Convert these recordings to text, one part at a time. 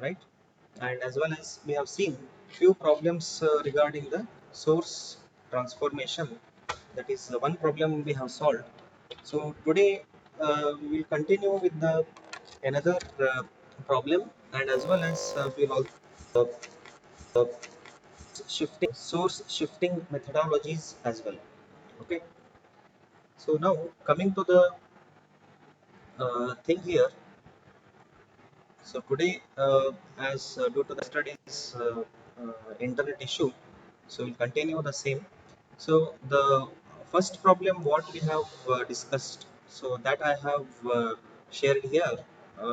right? And as well as we have seen few problems regarding the source transformation. That is one problem we have solved. So today we will continue with the another problem, and as well as we'll also uh, shifting source shifting methodologies as well. Okay, so now coming to the thing here. So today, as due to the yesterday's internet issue, so we'll continue the same. So the first problem what we have discussed, so that I have shared here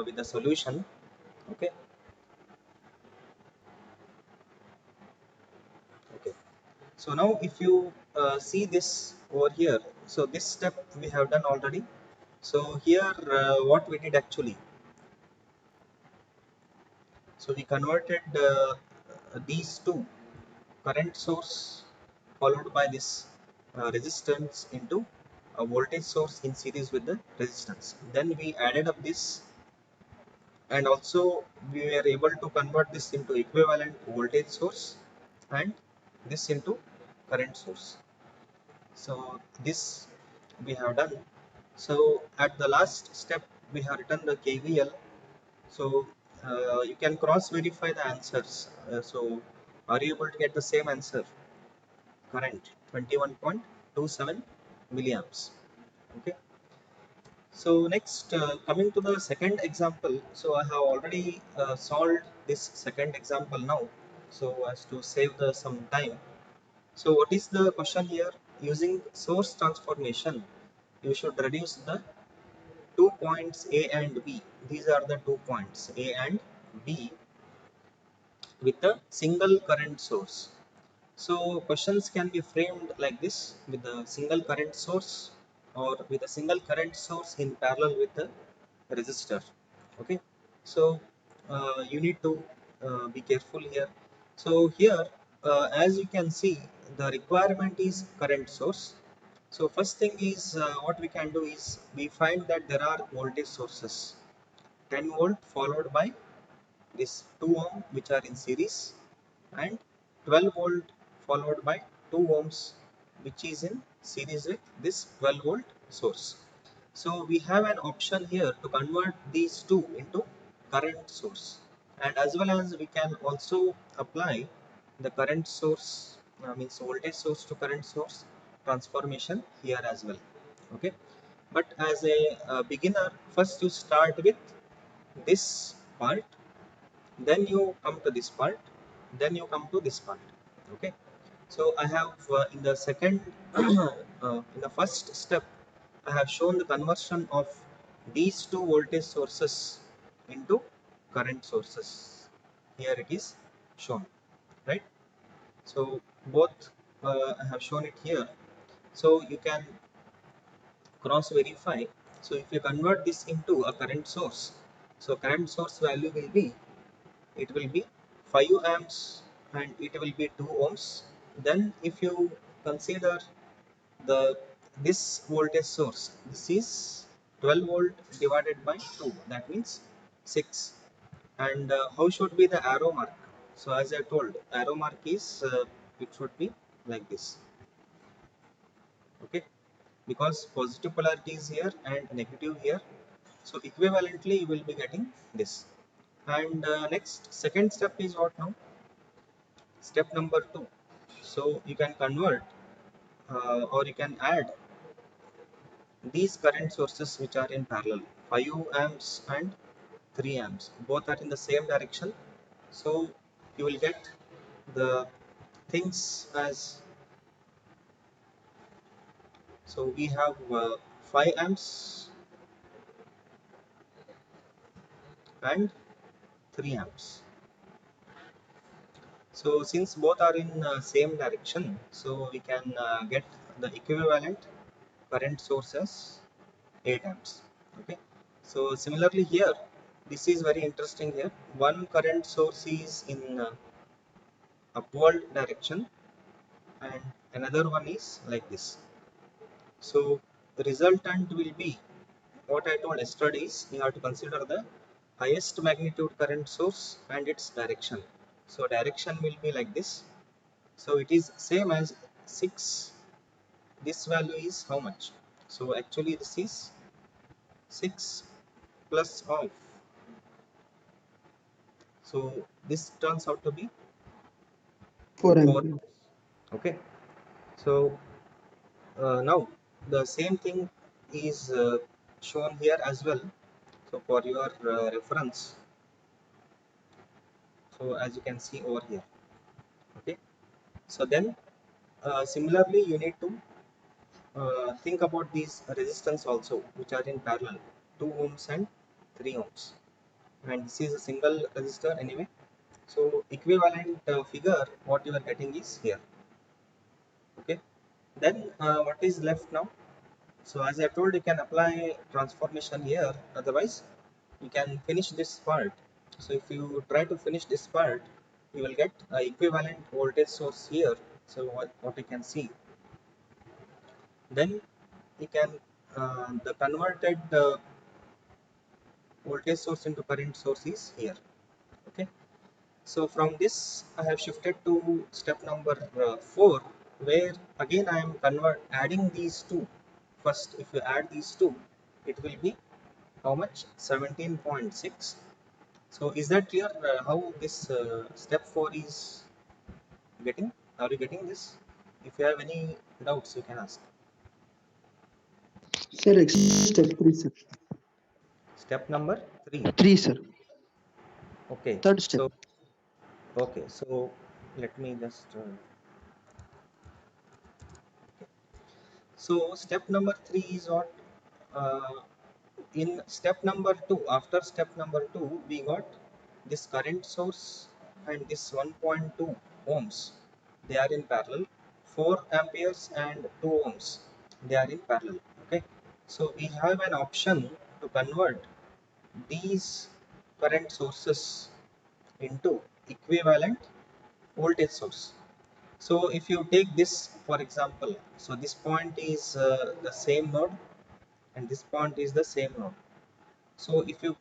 with the solution. Okay, okay. So now if you see this over here, so this step we have done already. So here what we did actually, so we converted these two current source followed by this resistance into a voltage source in series with the resistance. Then we added up this, and also we were able to convert this into equivalent voltage source and this into current source. So this we have done. So at the last step we have written the KVL. So you can cross verify the answers. So are you able to get the same answer? Current 21.27 milliamps. Okay, so next coming to the second example, so I have already solved this second example now, so as to save the some time. So what is the question here? Using source transformation, you should reduce the 2 points A and B. These are the 2 points A and B with a single current source. So questions can be framed like this: with a single current source or with a single current source in parallel with the resistor. Okay, so you need to be careful here. So here as you can see, the requirement is current source. So first thing is what we can do is we find that there are voltage sources 10 volt followed by this 2 ohm which are in series, and 12 volt followed by 2 ohms which is in series with this 12 volt source. So we have an option here to convert these two into current source, and as well as we can also apply the current source, means voltage source to current source transformation here as well. Okay, but as a beginner, first you start with this part, then you come to this part, then you come to this part. Okay, so I have in the second in the first step I have shown the conversion of these two voltage sources into current sources. Here it is shown, right? So both I have shown it here, so you can cross verify. So if you convert this into a current source, so current source value will be, it will be 5 amps and it will be 2 ohms. Then if you consider the this voltage source, this is 12 volt divided by 2, that means 6. And how should be the arrow mark? So as I told, arrow mark is it should be like this. Okay, because positive polarity is here and negative here, so equivalently you will be getting this. And next second step is what now? Step number 2. So you can convert or you can add these current sources which are in parallel, 5 amps and 3 amps, both are in the same direction. So you will get the things as, so we have 5 amps and 3 amps. So since both are in same direction, so we can get the equivalent current source as 8 amps. Okay, so similarly here, this is very interesting here. One current source is in upward direction and another one is like this. So the resultant will be what I told yesterday is you have to consider the highest magnitude current source and its direction. So direction will be like this. So it is same as 6. This value is how much? So actually this is 6 plus of. So this turns out to be 4 4. ampere. Okay. So now the same thing is shown here as well. So for your reference, so as you can see over here. Okay. So then similarly you need to think about these resistance also, which are in parallel, 2 ohms and 3 ohms, and this is a single resistor anyway. So equivalent figure what you are getting is here. Okay. Then what is left now? So as I told, you can apply transformation here, otherwise you can finish this part. So if you try to finish this part, you will get equivalent voltage source here. So what you can see, then you can the converted voltage source into current source is here. Okay. So from this I have shifted to step number 4, where again I am adding these two. First, if you add these two, it will be how much? 17.6. So is that clear how this step 4 is getting? Are you getting this? If you have any doubts, you can ask. Sir, step 3, sir. Step number 3. 3, sir. Okay. Third step. So okay. So let me just. So step number 3 is what? Uh, in step number 2, after step number 2, we got this current source and this 1.2 ohms. They are in parallel. 4 amperes and 2 ohms. They are in parallel. Okay. So we have an option to convert these current sources into equivalent voltage source. So if you take this for example, so this point is the same node and this point is the same node. So if you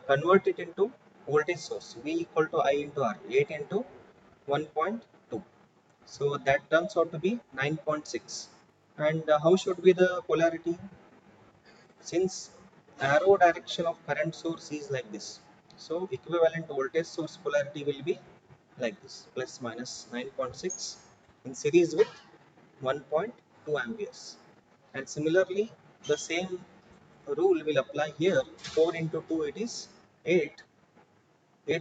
convert it into voltage source, V equal to I into R, 8 into 1.2. So that turns out to be 9.6. And how should be the polarity? Since arrow direction of current source is like this, so equivalent voltage source polarity will be like this, plus minus 9.6 in series with 1.2 amperes. And similarly, the same rule will apply here. 4 into 2, it is 8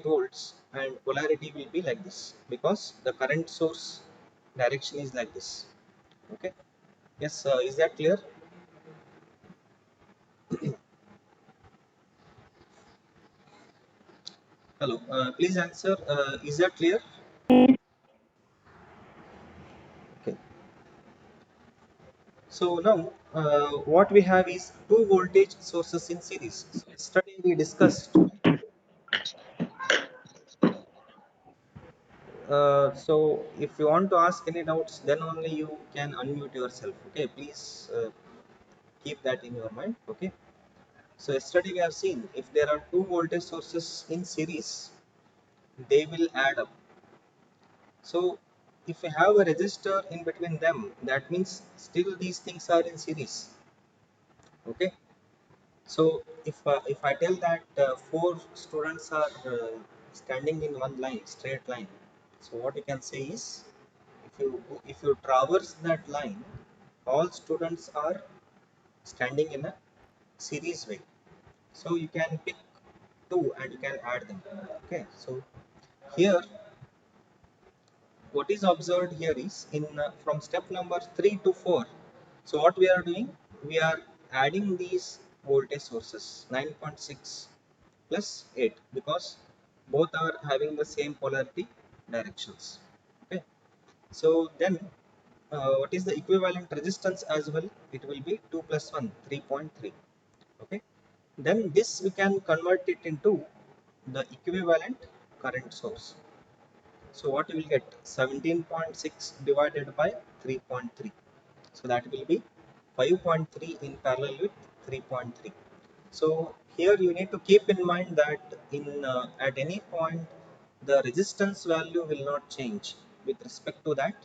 volts, and polarity will be like this because the current source direction is like this. Okay. Yes, is that clear? Hello, please answer. Is that clear? Okay. So now what we have is two voltage sources in series. So yesterday we discussed. So if you want to ask any doubts, then only you can unmute yourself. Okay, please keep that in your mind. Okay. So yesterday we have seen if there are two voltage sources in series, they will add up. So if you have a resistor in between them, that means still these things are in series. Okay. So if I tell that four students are standing in one line, straight line, so what you can say is, if you traverse that line, all students are standing in a series way. So you can pick two and you can add them. Okay. So here what is observed here is in from step number 3 to 4. So what we are doing, we are adding these voltage sources 9.6 plus 8 because both are having the same polarity directions. Okay. So then what is the equivalent resistance as well? It will be 2 plus 1, 3.3. Okay. Then this we can convert it into the equivalent current source. So what you will get? 17.6 divided by 3.3. So that will be 5.3 in parallel with 3.3. So here you need to keep in mind that in at any point the resistance value will not change with respect to that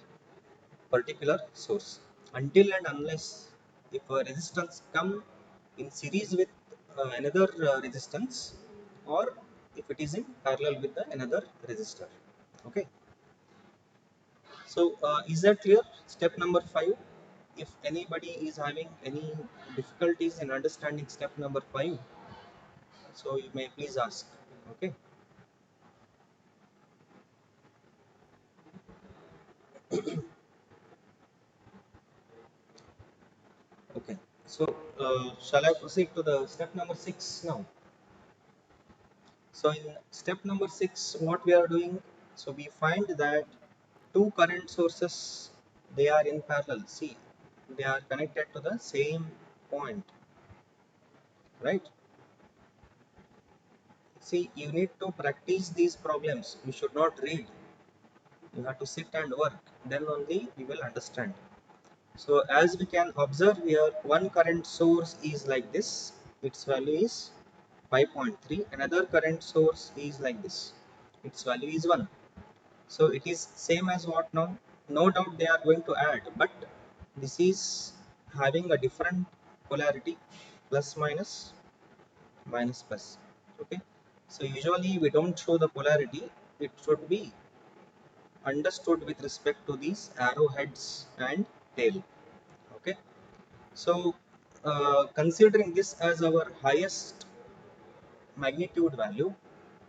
particular source until and unless if a resistance come in series with another resistance, or if it is in parallel with the another resistor. Okay, so is that clear? Step number 5. If anybody is having any difficulties in understanding step number 5, so you may please ask. Okay. Okay, so shall I proceed to the step number 6 now? So in step number 6, what we are doing, so we find that two current sources, they are in parallel. See, they are connected to the same point, right? See, you need to practice these problems. You should not read. You have to sit and work. Then only you will understand. So as we can observe here, one current source is like this. Its value is 5.3. Another current source is like this. Its value is 1. So it is same as what now? No doubt they are going to add, but this is having a different polarity, plus minus, minus plus. Okay. So usually we don't show the polarity. It should be understood with respect to these arrowheads and tail. Okay. So considering this as our highest magnitude value,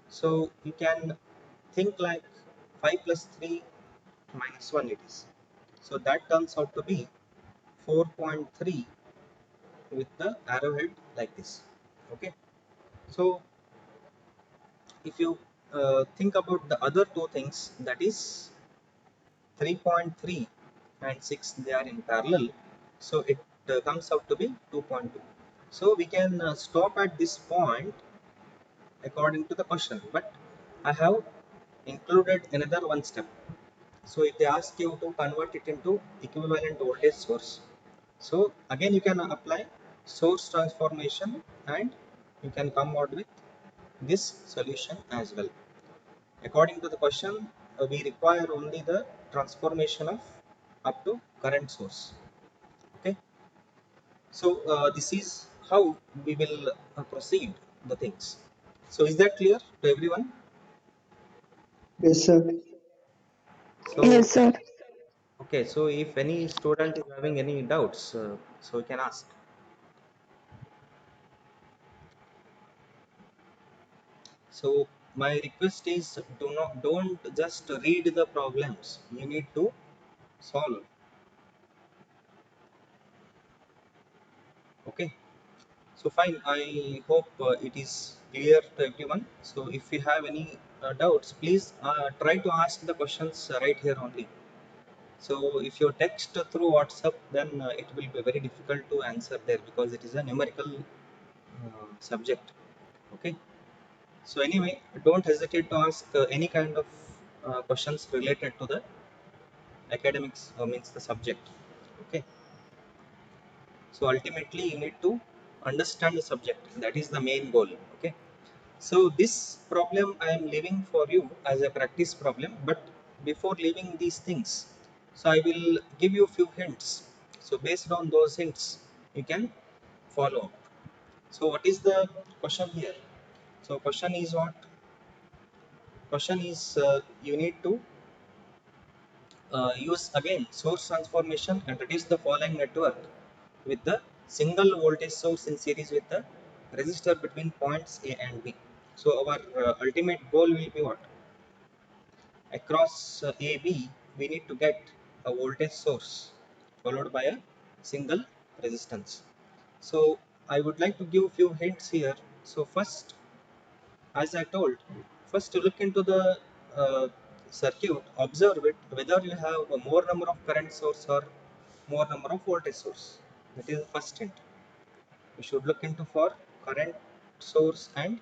so you can think like 5 plus 3 minus 1 it is. So that turns out to be 4.3 with the arrowhead like this. Okay. So if you think about the other two things, that is 3.3 and 6, they are in parallel. So it comes out to be 2.2. So we can stop at this point according to the question, but I have included another one step. So if they ask you to convert it into equivalent voltage source, so again you can apply source transformation and you can come out with this solution as well. According to the question, we require only the transformation of up to current source. Okay, so this is how we will proceed the things. So is that clear to everyone? Yes, sir. So Yes, sir. okay, so if any student is having any doubts, so you can ask. So my request is, don't just read the problems. You need to solve. Okay. So fine. I hope it is clear to everyone. So if you have any doubts, please try to ask the questions right here only. So if you text through WhatsApp, then it will be very difficult to answer there because it is a numerical subject. Okay. So anyway, don't hesitate to ask any kind of questions related to the academics, means the subject. Okay. So ultimately you need to understand the subject. That is the main goal. Okay. So this problem I am leaving for you as a practice problem, but before leaving these things, so I will give you a few hints. So based on those hints, you can follow. So what is the question here? So question is what? Question is you need to use again source transformation and reduce the following network with the single voltage source in series with the resistor between points A and B. So our ultimate goal will be what? Across AB, we need to get a voltage source followed by a single resistance. So I would like to give few hints here. So first, as I told, first to look into the circuit, observe it whether you have a more number of current source or more number of voltage source. That is the first hint. You should look into for current source and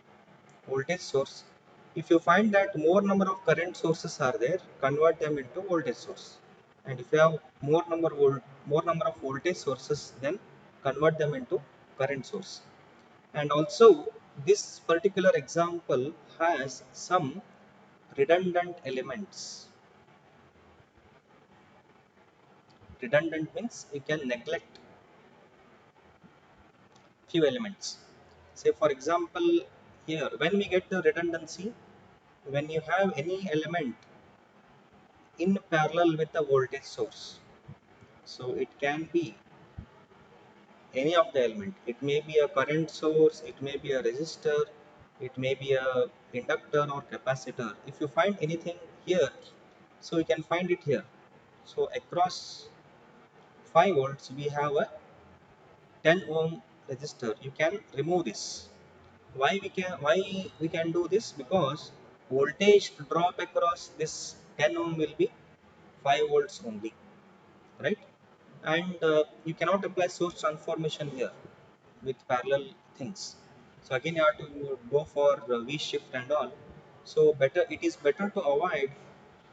voltage source. If you find that more number of current sources are there, convert them into voltage source. And if you have more number of voltage sources, then convert them into current source. And also this particular example has some redundant elements. Redundant means you can neglect few elements. Say for example, here when we get the redundancy, when you have any element in parallel with the voltage source, so it can be any of the element. It may be a current source, it may be a resistor, it may be a inductor or capacitor. If you find anything here, so you can find it here. So across 5 volts we have a 10 ohm resistor. You can remove this. Why we can do this? Because voltage drop across this 10 ohm will be 5 volts only, right? And you cannot apply source transformation here with parallel things. So again you have to go for V shift and all. So it is better to avoid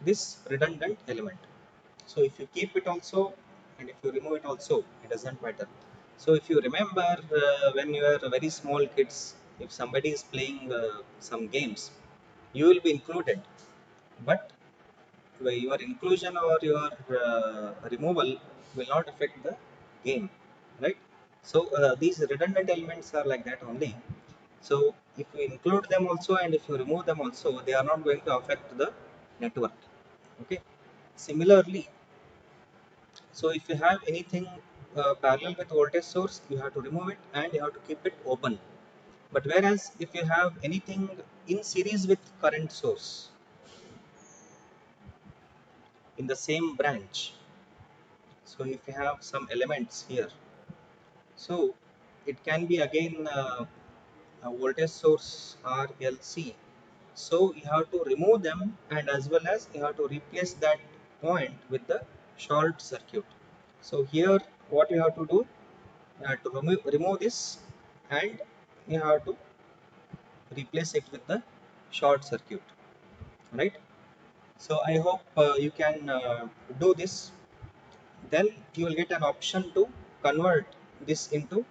this redundant element. So if you keep it also and if you remove it also, it doesn't matter. So if you remember when you were very small kids, if somebody is playing some games, you will be included. But your inclusion or your removal will not affect the game, right? So these redundant elements are like that only. So if you include them also and if you remove them also, they are not going to affect the network. Okay. Similarly, so if you have anything parallel with voltage source, you have to remove it and you have to keep it open. But whereas if you have anything in series with current source in the same branch, so if you have some elements here, so it can be again a voltage source RLC. So you have to remove them and as well as you have to replace that point with the short circuit. So here what you have to do, you have to remove this and you have to replace it with the short circuit, right? So I hope you can do this. Then you will get an option to convert this into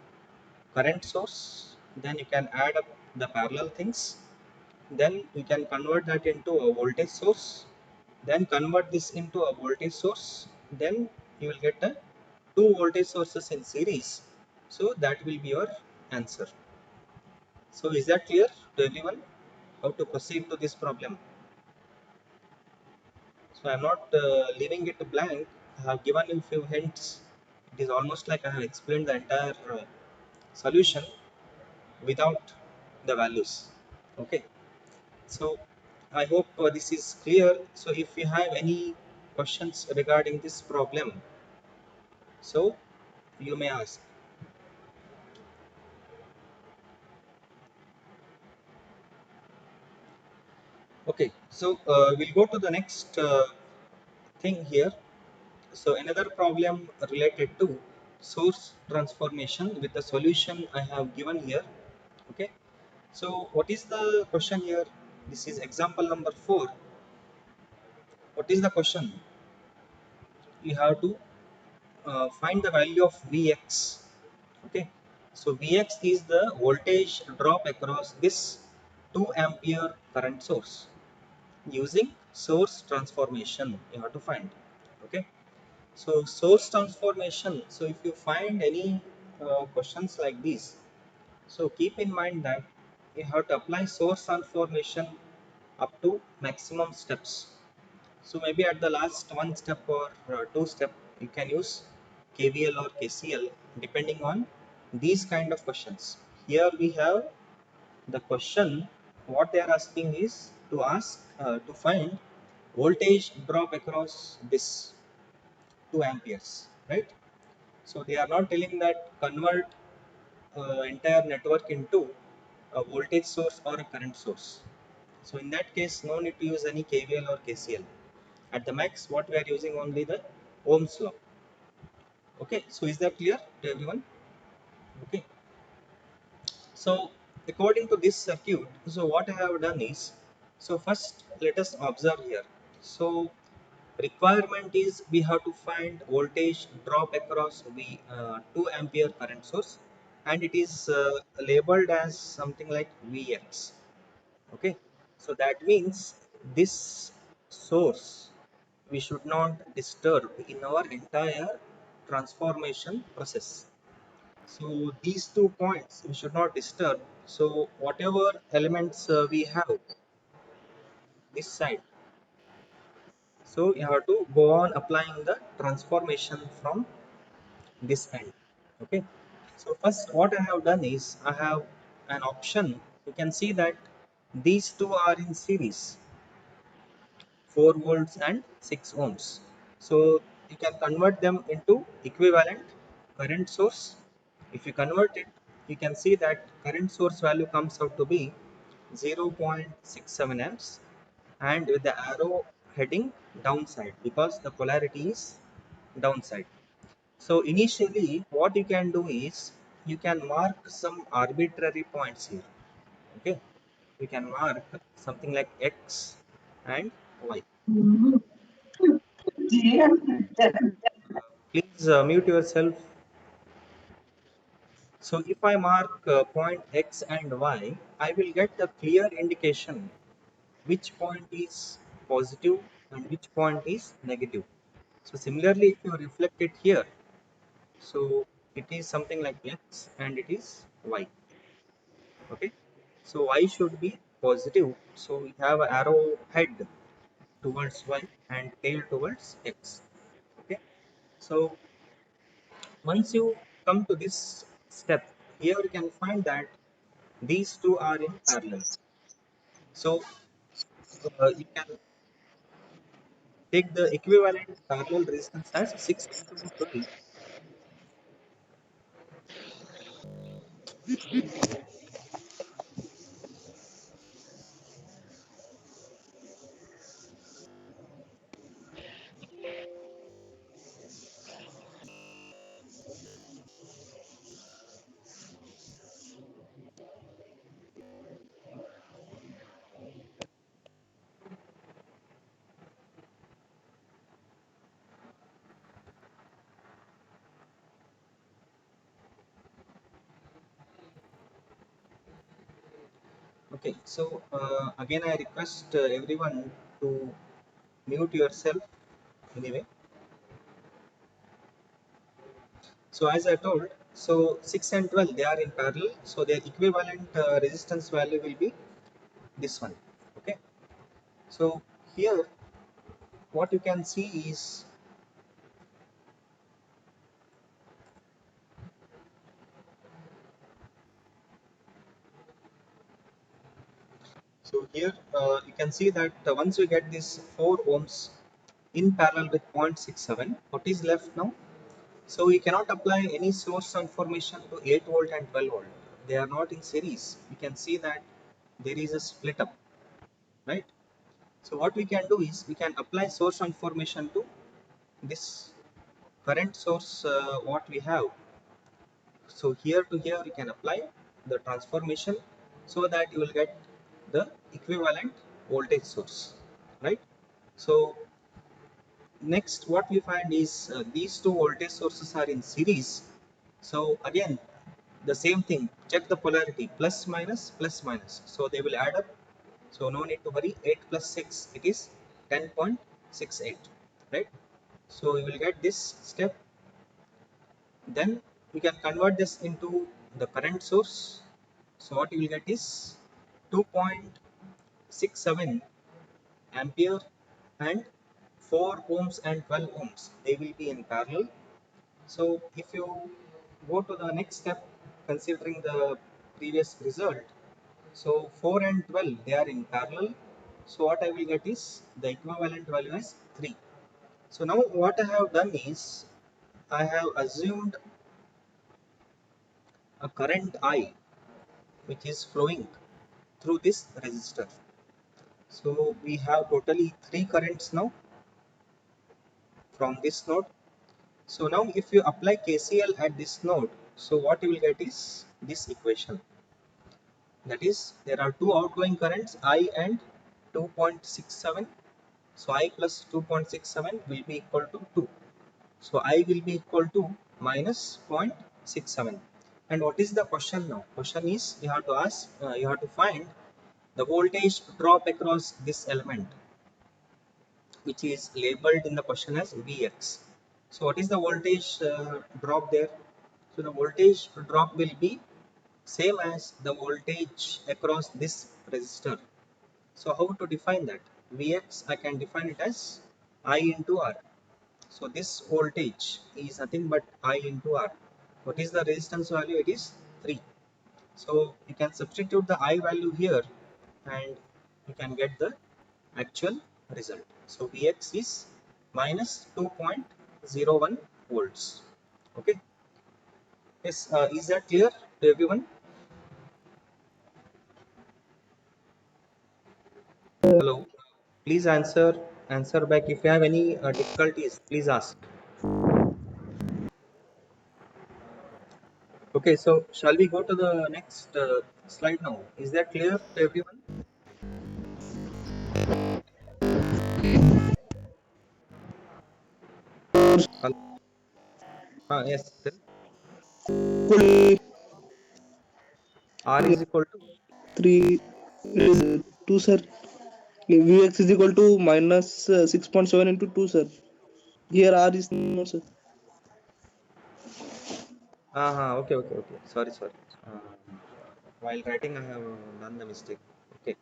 current source. Then you can add up the parallel things. Then you can convert that into a voltage source. Then convert this into a voltage source. Then you will get a two voltage sources in series. So that will be your answer. So is that clear to everyone how to proceed to this problem? So I'm not leaving it blank. I have given you few hints. It is almost like I have explained the entire solution without the values. Okay. So I hope this is clear. So if you have any questions regarding this problem, so you may ask. Okay. So we'll go to the next thing here. So another problem related to source transformation with the solution I have given here. Okay. So what is the question here? This is example number 4. What is the question? You have to find the value of Vx. Okay. So Vx is the voltage drop across this 2 ampere current source using source transformation. You have to find. Okay. So source transformation. So if you find any questions like these, so keep in mind that you have to apply source transformation up to maximum steps. So maybe at the last one step or two step, you can use KVL or KCL depending on these kind of questions. Here we have the question. What they are asking is to find voltage drop across this 2 amperes, right? So they are not telling that convert entire network into a voltage source or a current source. So in that case, no need to use any KVL or KCL. At the max, what we are using only the Ohm's law. Okay, so is that clear to everyone? Okay. So according to this circuit, so what I have done is, so first let us observe here. So requirement is we have to find voltage drop across the 2 ampere current source and it is labeled as something like Vx. Okay, so that means this source we should not disturb in our entire transformation process. So these 2 points we should not disturb. So whatever elements we have this side, so you have to go on applying the transformation from this end. Okay, so first what I have done is I have an option. You can see that these two are in series, 4 volts and 6 ohms. So you can convert them into equivalent current source. If you convert it, you can see that current source value comes out to be 0.67 amps, and with the arrow heading downside because the polarity is downside. So initially what you can do is you can mark some arbitrary points here. Okay, you can mark something like X and Y. Please mute yourself. So if I mark point X and Y, I will get a clear indication which point is positive and which point is negative. So similarly, if you reflect it here, so it is something like X and it is Y. Okay, so Y should be positive. So we have an arrow head towards Y and tail towards X. Okay, so once you come to this step, here you can find that these two are in parallel. So you can take the equivalent parallel resistance as 6 into 12. Okay, so again I request everyone to mute yourself anyway. So as I told, so 6 and 12 they are in parallel, so their equivalent resistance value will be this one. Okay, so here what you can see is, so here you can see that once we get this 4 ohms in parallel with 0.67, what is left now? So we cannot apply any source transformation to 8 volt and 12 volt. They are not in series. We can see that there is a split up, right? So what we can do is we can apply source transformation to this current source what we have. So here to here you can apply the transformation so that you will get the equivalent voltage source, right? So next what we find is these two voltage sources are in series. So again the same thing, check the polarity, plus minus, so they will add up. So no need to worry, 8 plus 6 it is 10.68, right? So you will get this step. Then we can convert this into the current source. So what you will get is 2.67 ampere and 4 ohms and 12 ohms, they will be in parallel. So if you go to the next step, considering the previous result, so 4 and 12 they are in parallel. So what I will get is the equivalent value is 3. So now what I have done is I have assumed a current I which is flowing through this resistor. So we have totally 3 currents now from this node. So now if you apply KCL at this node, so what you will get is this equation. That is, there are two outgoing currents I and 2.67. So I plus 2.67 will be equal to 2. So I will be equal to minus 0.67. And what is the question now? Question is you have to ask, you have to find the voltage drop across this element, which is labeled in the question as Vx. So what is the voltage drop there? So the voltage drop will be same as the voltage across this resistor. So how to define that? Vx, I can define it as I into R. So this voltage is nothing but I into R. What is the resistance value? It is 3. So you can substitute the I value here and you can get the actual result. So Vx is minus 2.01 volts. Okay. Yes, is that clear to everyone? Hello. Please answer back. If you have any difficulties, please ask. Okay, so shall we go to the next slide now? Is that clear to everyone? Hello? Yes. Equal R is equal to 3 is 2, sir. Vx is equal to minus 6.7 into 2, sir. Here R is no, sir. okay. Sorry. While writing, I have done the mistake. Okay,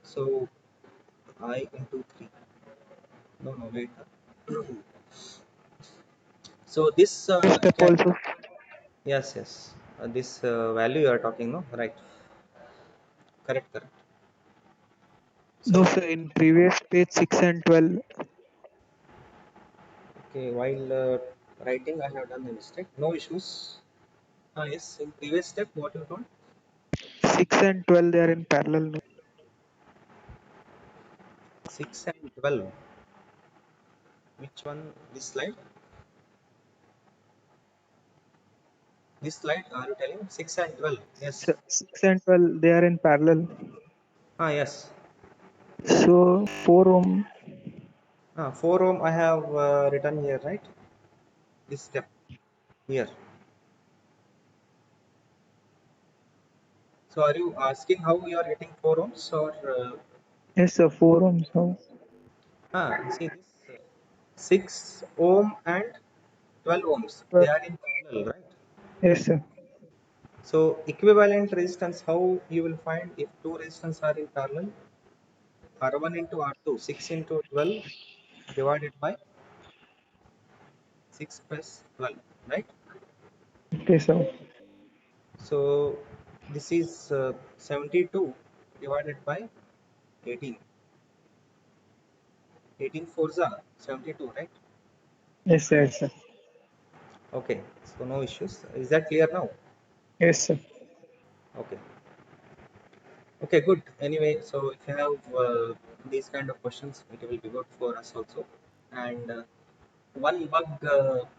so I into 3. No, wait. So this Step can, also. yes. This value you are talking, no? Right. Correct. No, So, sir. In previous page 6 and 12, okay, while writing, I have done the mistake. No issues. Yes, in previous step, what you told? 6 and 12 they are in parallel. No? 6 and 12. Which one? This slide? This slide, are you telling? 6 and 12. Yes. 6 and 12 they are in parallel. Yes. So 4 ohm. 4 ohm I have written here, right? This step here. So are you asking how you are getting 4 ohms or? Yes, sir. 4 ohms. No? See this 6 ohm and 12 ohms. They 12. are in parallel, right? Yes, sir. So equivalent resistance, how you will find if two resistance are in parallel? R1 into R2, 6 into 12 divided by 6 plus 12, right? Okay, sir. So this is 72 divided by 18. 18 fours are 72, right? Yes, sir. Yes, sir. Okay, so no issues. Is that clear now? Yes, sir. Okay. Okay, good. Anyway, so if you have these kind of questions, it will be good for us also. And one bug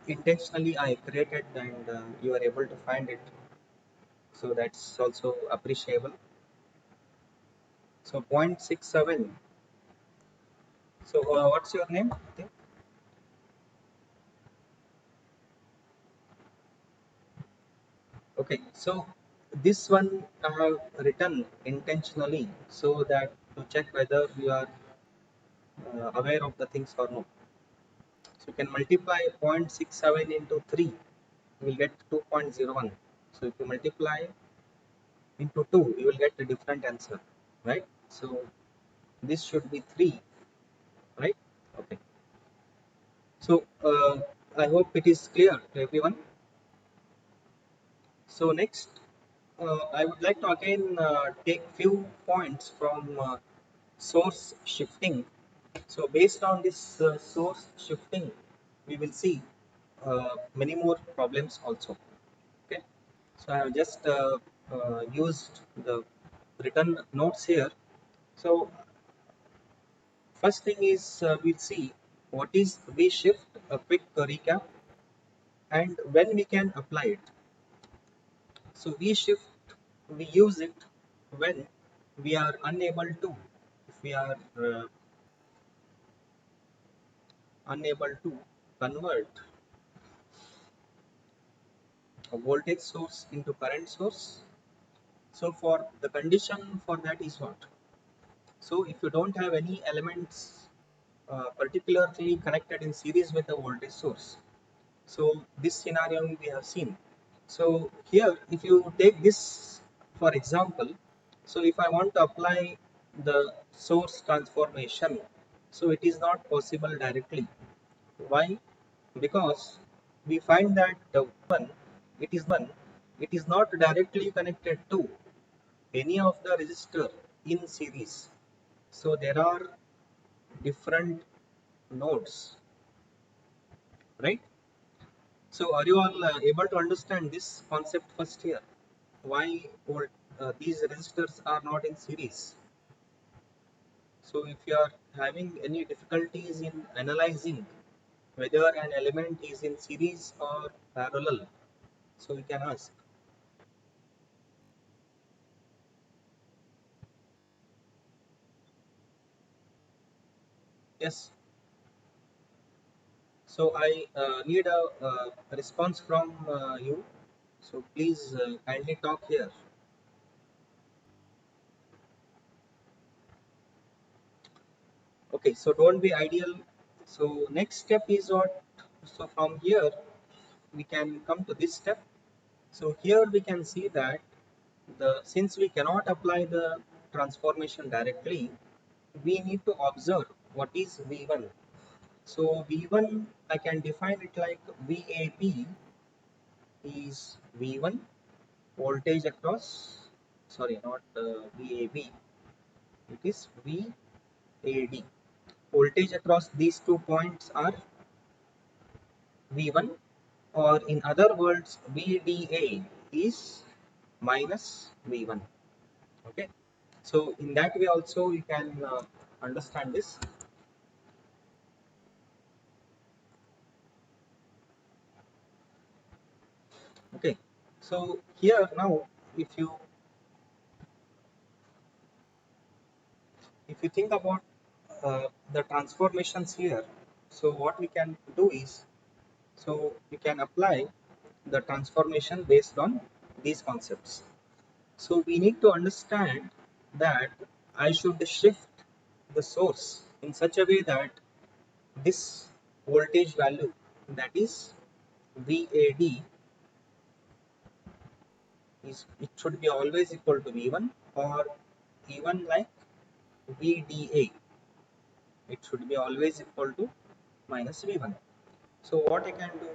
intentionally I created, and you are able to find it. So that's also appreciable. So 0.67. So what's your name? Okay, so this one I have written intentionally so that to check whether you are aware of the things or not. So you can multiply 0.67 into 3, you will get 2.01. So if you multiply into 2, you will get a different answer, right? So this should be 3, right? Okay. So I hope it is clear to everyone. So next, I would like to again take few points from source shifting. So based on this source shifting, we will see many more problems also. Okay. So I have just used the written notes here. So first thing is we'll see what is V shift, a quick recap, and when we can apply it. So V shift, we use it when we are unable to, if we are unable to convert a voltage source into current source. So for the condition for that is what? So if you don't have any elements particularly connected in series with the voltage source, so this scenario we have seen. So here if you take this for example, so if I want to apply the source transformation, so it is not possible directly. Why? Because we find that the one it is not directly connected to any of the resistor in series. So there are different nodes, right? So are you all able to understand this concept first here? Why these resistors are not in series? So if you are having any difficulties in analyzing whether an element is in series or parallel, so you can ask. Yes. So I need a response from you. So please kindly talk here. Okay, so don't be ideal. So next step is what? So from here we can come to this step. So here we can see that the since we cannot apply the transformation directly, we need to observe what is V1. So V1 I can define it like VAB is V1 voltage across, sorry, not VAB, it is VAD. Voltage across these 2 points are V1, or in other words VDA is minus V1. Okay, so in that way also you can understand this. Okay, so here now if you think about the transformations here, so what we can do is, so we can apply the transformation based on these concepts. So we need to understand that I should shift the source in such a way that this voltage value, that is VAD, is it should be always equal to V1, or even like VDA, it should be always equal to minus V1. So what I can do,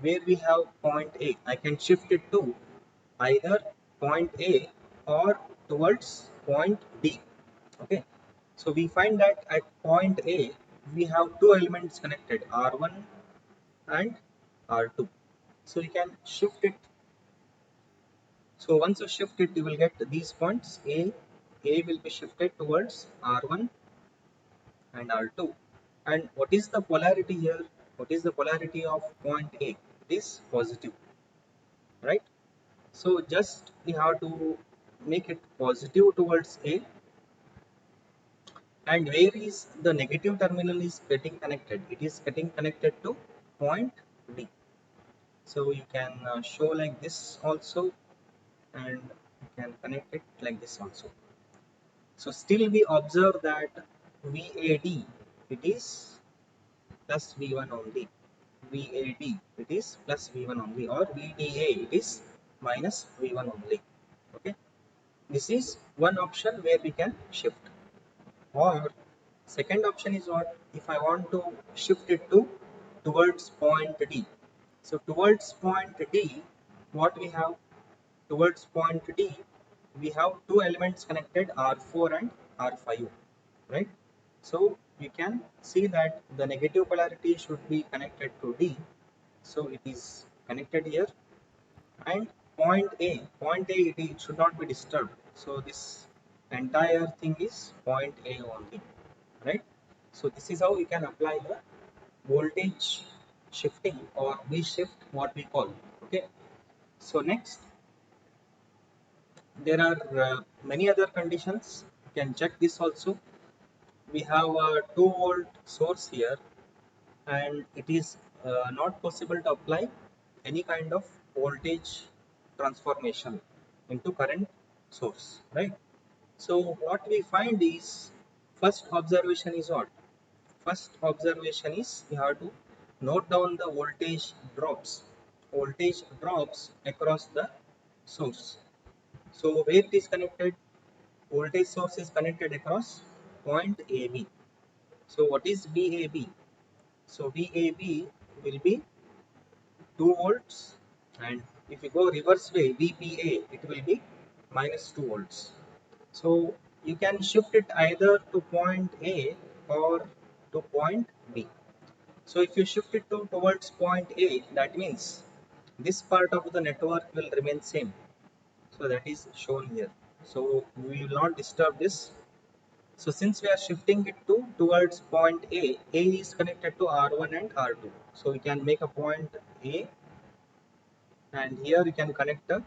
where we have point A, I can shift it to either point A or towards point D. Okay, so we find that at point A we have two elements connected, R1 and R2. So you can shift it. So once you shift it, you will get these points. A will be shifted towards R1 and R2. And what is the polarity here? What is the polarity of point A? It is positive, right? So just we have to make it positive towards A, and where is the negative terminal is getting connected? It is getting connected to point B. So you can show like this also, and you can connect it like this also. So still we observe that VAD, it is plus V1 only. VAD, it is plus V1 only, or VDA, it is minus V1 only. Okay, this is one option where we can shift. Or second option is what? If I want to shift it to towards point D. So towards point D, what we have? Towards point D, we have two elements connected, R4 and R5, right? So you can see that the negative polarity should be connected to D. So it is connected here, and point A, it should not be disturbed. So this entire thing is point A only, right? So this is how we can apply the voltage shifting, or V shift, what we call. Okay. So next, there are many other conditions. You can check this also. We have a 2-volt source here, and it is not possible to apply any kind of voltage transformation into current source, right? So what we find is, first observation is what? First observation is you have to note down the voltage drops. Voltage drops across the source. So where it is connected? Voltage source is connected across point AB. So what is VAB? So VAB will be 2 volts, and if you go reverse way VBA, it will be minus 2 volts. So you can shift it either to point A or to point B. So if you shift it towards point A, that means this part of the network will remain same. So that is shown here. So we will not disturb this. So since we are shifting it towards point A is connected to R1 and R2. So we can make a point A, and here you can connect the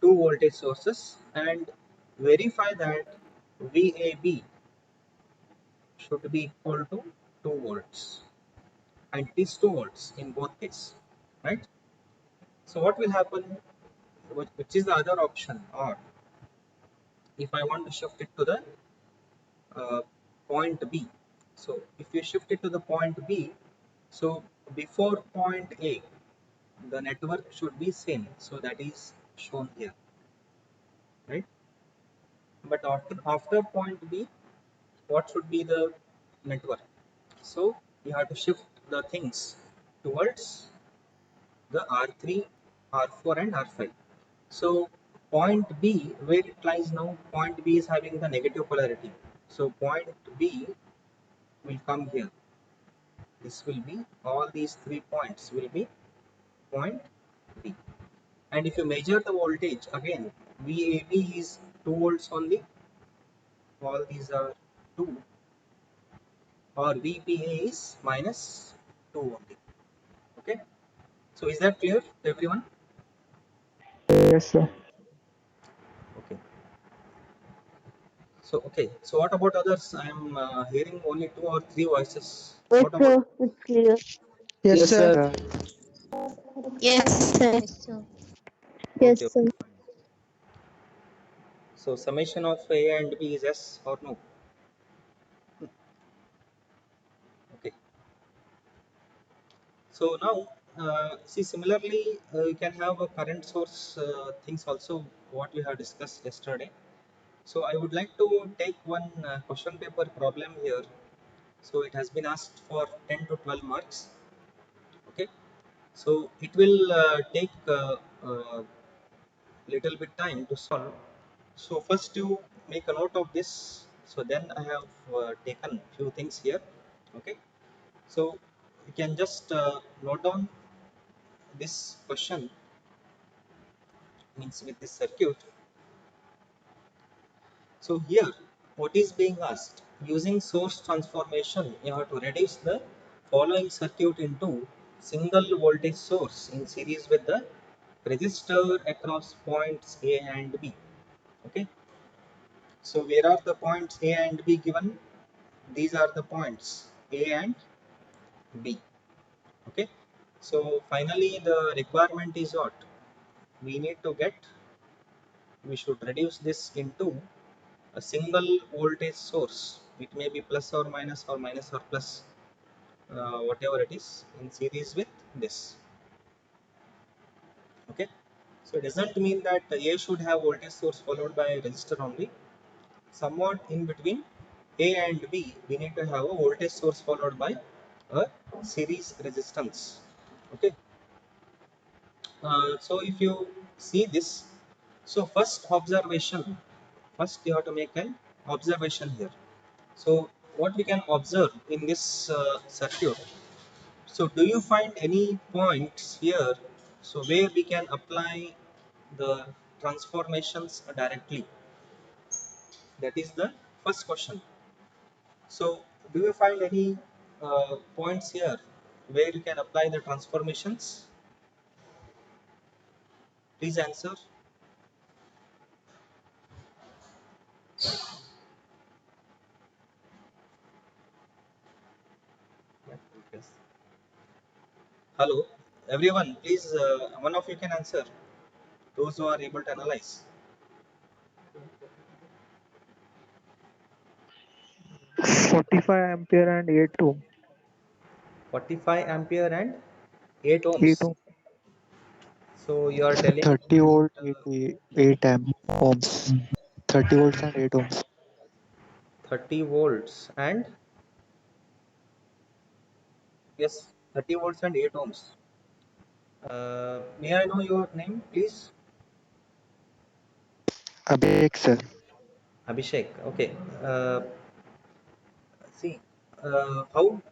two voltage sources and verify that VAB should be equal to 2 volts, and it is 2 volts in both cases, right? So what will happen, which is the other option, or if I want to shift it to the uh, point B. So if you shift it to the point B, so before point A, the network should be same. So that is shown here, right? But after point B, what should be the network? So you have to shift the things towards the R3, R4 and R5. So point B, where it lies now, point B is having the negative polarity. So point B will come here. This will be, all these 3 points will be point B. And if you measure the voltage, again VAB is 2 volts only, all these are 2, or VPA is minus 2 only. Okay, so is that clear to everyone? Yes, sir. Okay. So okay, so what about others? I am hearing only 2 or 3 voices. Yes, What about? sir. It's clear. Yes, Yes, sir. sir. Yes, sir. Yes, Okay, sir. okay, fine. So summation of A and B is yes or no? Okay. So now, see, similarly, you can have a current source things also, what we have discussed yesterday. So I would like to take one question paper problem here. So it has been asked for 10 to 12 marks. Okay. So it will take little bit time to solve. So first you make a note of this. So then I have taken few things here. Okay. So you can just note down this question, means with this circuit. So here, what is being asked? Using source transformation, you have to reduce the following circuit into single voltage source in series with the resistor across points A and B. Okay. So where are the points A and B given? These are the points A and B. Okay. So finally, the requirement is what? We need to get, we should reduce this into a single voltage source. It may be plus or minus or plus, whatever it is, in series with this. Okay. So it doesn't mean that A should have voltage source followed by a resistor only. Somewhat in between A and B, we need to have a voltage source followed by a series resistance. Okay. So if you see this, so first you have to make an observation here. So what we can observe in this circuit, so do you find any points here, so where we can apply the transformations directly? That is the first question. So do you find any points here where you can apply the transformations? Please answer. Yes. Hello. Everyone, please, one of you can answer. Those who are able to analyze. 45 ampere and 8 ohm. 45 ampere and 8 8 ohms. ohm. So you are So telling 30 volt, uh, 8 ohms. 30 volts and 8 ohms. 30 volts and yes, 30 volts and 8 ohms. May I know your name, please? Abhishek, sir. Abhishek. Okay. See, how?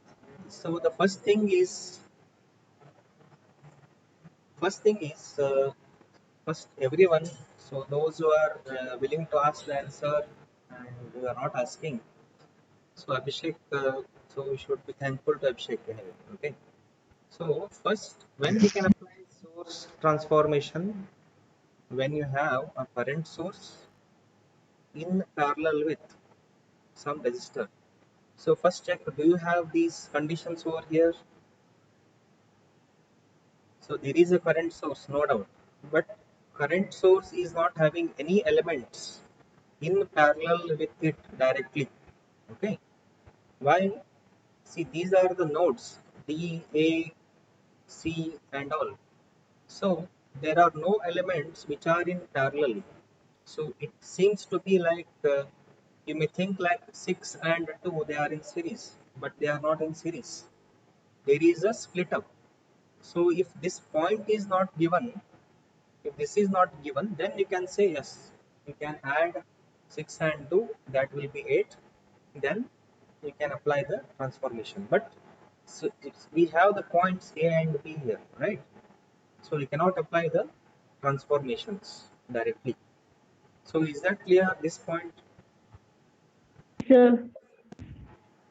So the first thing is first everyone. So those who are willing to ask the answer and who are not asking. So Abhishek. So we should be thankful to Abhishek anyway. Okay. So first, when we can apply source transformation when you have a current source in parallel with some resistor. So first check, do you have these conditions over here? So there is a current source, no doubt, but current source is not having any elements in parallel with it directly. Okay, why? See, these are the nodes D, A, C, and all. So there are no elements which are in parallel. So it seems to be like you may think like 6 and 2 they are in series, but they are not in series. There is a split up. So if this point is not given, if this is not given, then you can say yes. You can add 6 and 2, that will be 8. Then you can apply the transformation. But so we have the points A and B here, right? So we cannot apply the transformations directly. So is that clear this point? Sir.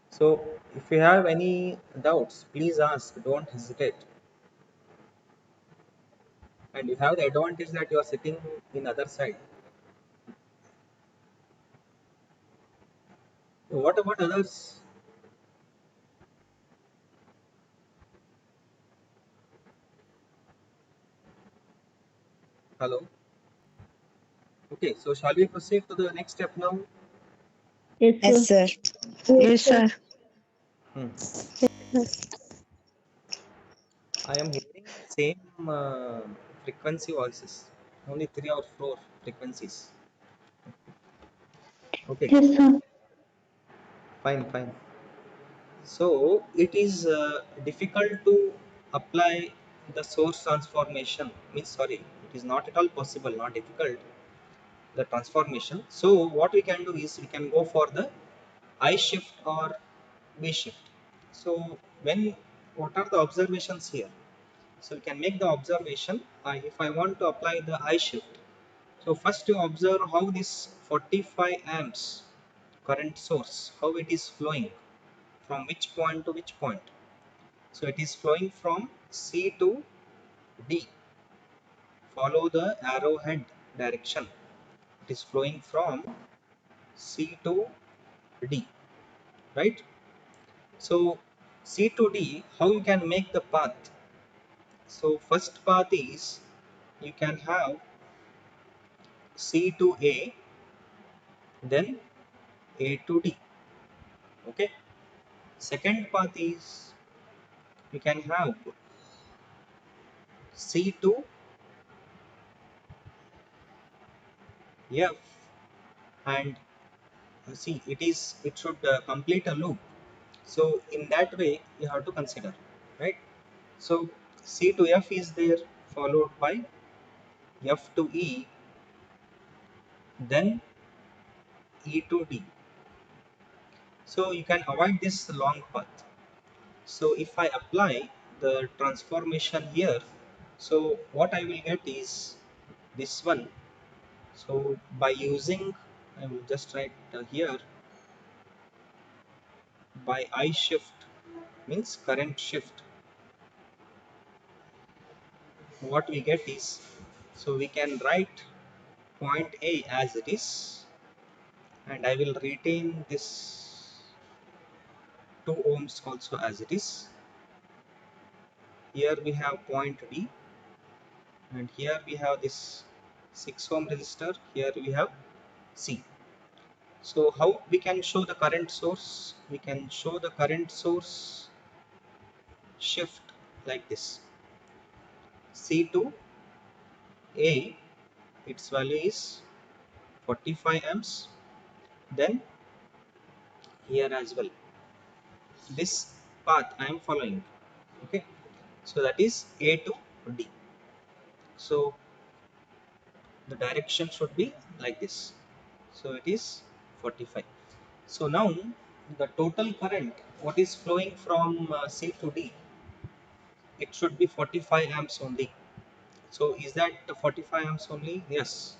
So if you have any doubts, please ask, don't hesitate. And you have the advantage that you are sitting in other side. What about others? Hello. Okay, so shall we proceed to the next step now? Yes, sir. Yes, sir. Yes, sir. Hmm. Yes, I am hearing same frequency voices, only 3 or 4 frequencies. Okay, sir. fine, fine. So it is difficult to apply the source transformation. Means sorry, it is not at all possible, not difficult. The transformation. So what we can do is we can go for the I shift or V shift. So when what are the observations here? So we can make the observation. If I want to apply the I shift, so first you observe how this 45 amps current source, how it is flowing from which point to which point. So it is flowing from C to D. Follow the arrowhead direction. It is flowing from C to D, right? So C to D, how you can make the path? So first path is you can have C to A, then A to D. Okay. Second path is you can have C to F, and see it should complete a loop. So in that way you have to consider, right? So C to F is there, followed by F to E, then E to D. So you can avoid this long path. So if I apply the transformation here, so what I will get is this one. So by using, I will just write here, by I shift means current shift, what we get is, so we can write point A as it is, and I will retain this 2 ohms also as it is. here we have point D, and here we have this 6 ohm resistor, here we have C. So how we can show the current source? We can show the current source shift like this. C to A, its value is 45 amps, then here as well, this path I am following. Okay, so that is A to D. So the direction should be like this. So it is 45. So now the total current what is flowing from C to D, it should be 45 amps only. So is that the 45 amps only? Yes.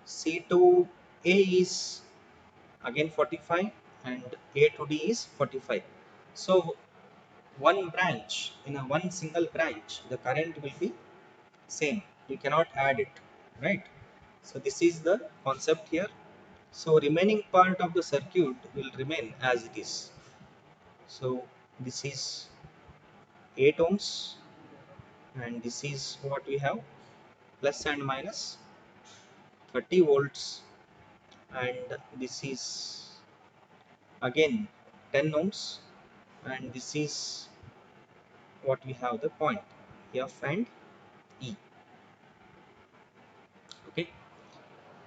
C to A is again 45 and A to D is 45. So one branch, in a one single branch, the current will be same. You cannot add it, right? So this is the concept here. So remaining part of the circuit will remain as it is. So this is 8 ohms, and this is what we have, plus and minus 30 volts, and this is again 10 ohms, and this is what we have, the point F and E. Okay,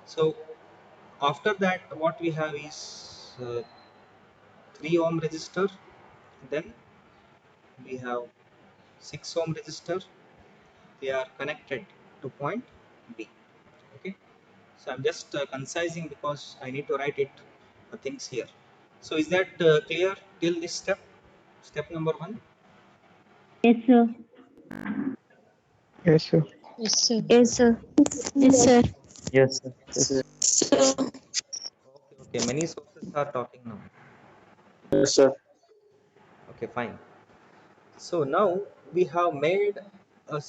so after that what we have is 3 ohm resistor, then we have 6 ohm resistor. They are connected to point B. Okay, so I'm just concising because I need to write it things here. So is that clear till this step, step number 1? Yes, sir. Yes, sir. Yes, sir. Yes, sir. Yes, sir. Yes, sir. Yes. Okay, many sources are talking now. Yes, sir. Okay, fine. So now we have made a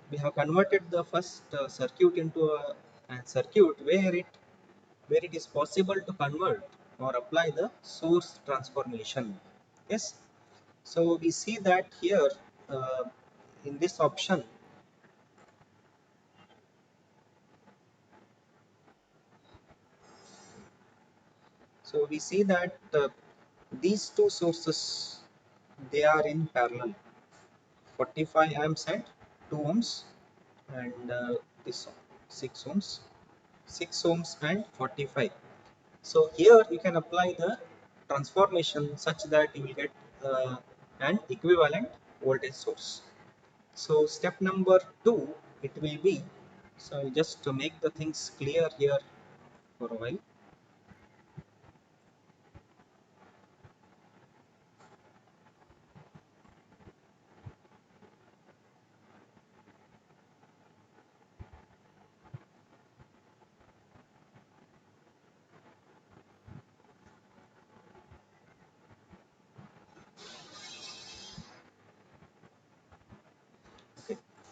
we have converted the first circuit into a circuit where it is possible to convert or apply the source transformation. Yes. So we see that here uh, in this option, so we see that these two sources, they are in parallel, 45 amps and 2 ohms, and this 6 ohms, 6 ohms and 45. So here you can apply the transformation such that you will get an equivalent voltage source. So step number 2, it will be, so just to make the things clear here for a while.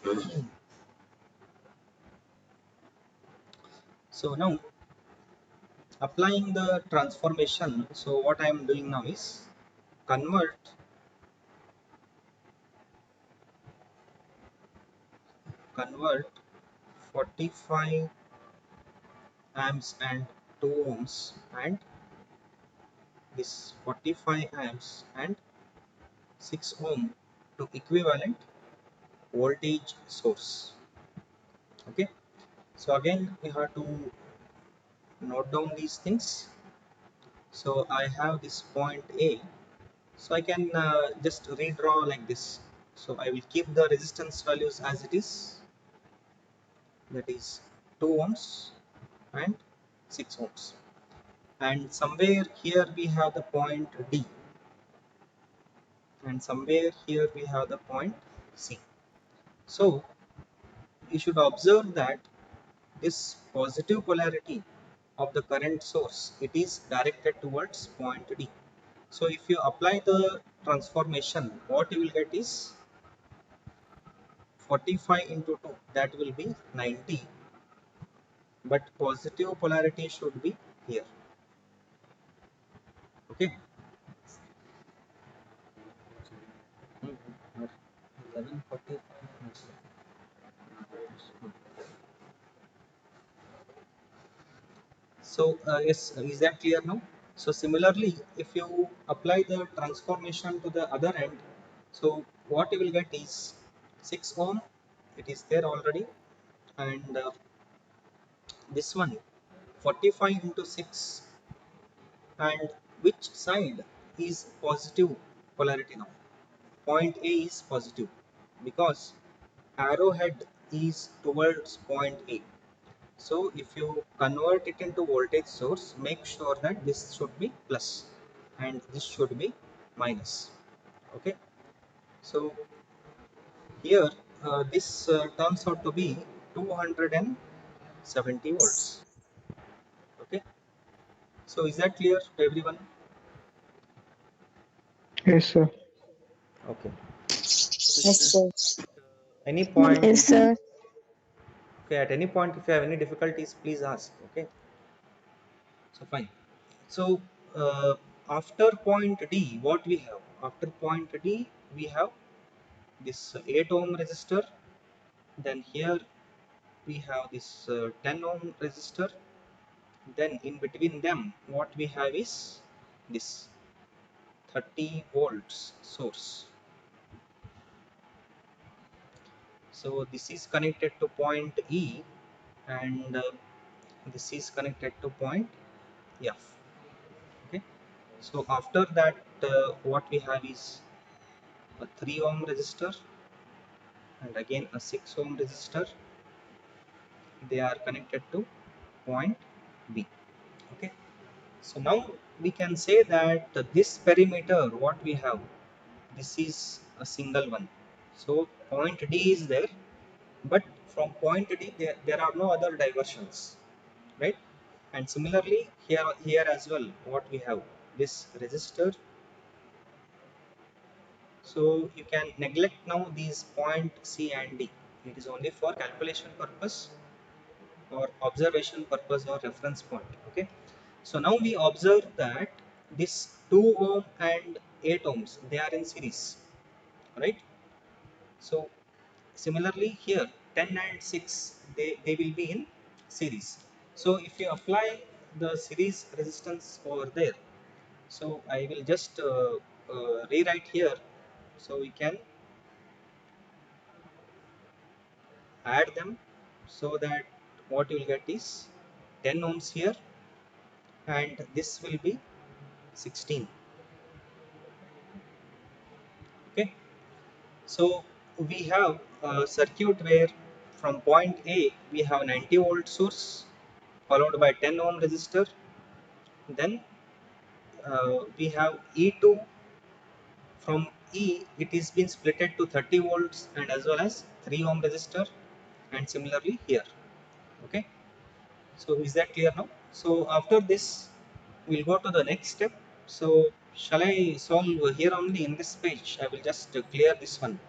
Okay. So now applying the transformation, so what I am doing now is convert convert 45 amps and 2 ohms and this 45 amps and 6 ohm to equivalent voltage source. Okay, so again we have to note down these things. So I have this point A, so I can just redraw like this. So I will keep the resistance values as it is, that is 2 ohms and 6 ohms, and somewhere here we have the point D, and somewhere here we have the point C. So you should observe that this positive polarity of the current source, it is directed towards point D. So if you apply the transformation, what you will get is 45 into 2, that will be 90, but positive polarity should be here. Okay. 11:45. So yes, is that clear now? So similarly, if you apply the transformation to the other end, so what you will get is 6 ohm, it is there already, and this one 45 into 6, and which side is positive polarity now? Point A is positive because arrowhead is towards point A. So if you convert it into voltage source, make sure that this should be plus and this should be minus. Okay, so here this turns out to be 270 volts. Okay, so is that clear to everyone? Yes, sir. Okay, Yes, sir. any point, Yes, sir. okay, at any point if you have any difficulties, please ask. Okay, so fine. So after point D, what we have? After point D, we have this 8 ohm resistor. Then here we have this 10 ohm resistor. Then in between them, what we have is this 30 volts source. So this is connected to point E, and this is connected to point F. Okay. So after that, what we have is a 3 ohm resistor and again a 6 ohm resistor. They are connected to point B. Okay, so now we can say that this perimeter what we have, this is a single one. So point D is there, but from point D there are no other diversions, right? And similarly here as well, what we have, this resistor. So you can neglect now these point C and D. It is only for calculation purpose or observation purpose or reference point. Okay, so now we observe that this 2 ohm and 8 ohms, they are in series, right? So similarly here 10 and 6, they will be in series. So if you apply the series resistance over there, so I will just rewrite here. So we can add them, so that what you will get is 10 ohms here, and this will be 16. Okay, so we have a circuit where from point A we have 90 volt source followed by 10 ohm resistor. Then we have E2. From E it is been splitted to 30 volts and as well as 3 ohm resistor, and similarly here. Okay, so is that clear now? So after this we'll go to the next step. So shall I solve here only in this page? I will just clear this one,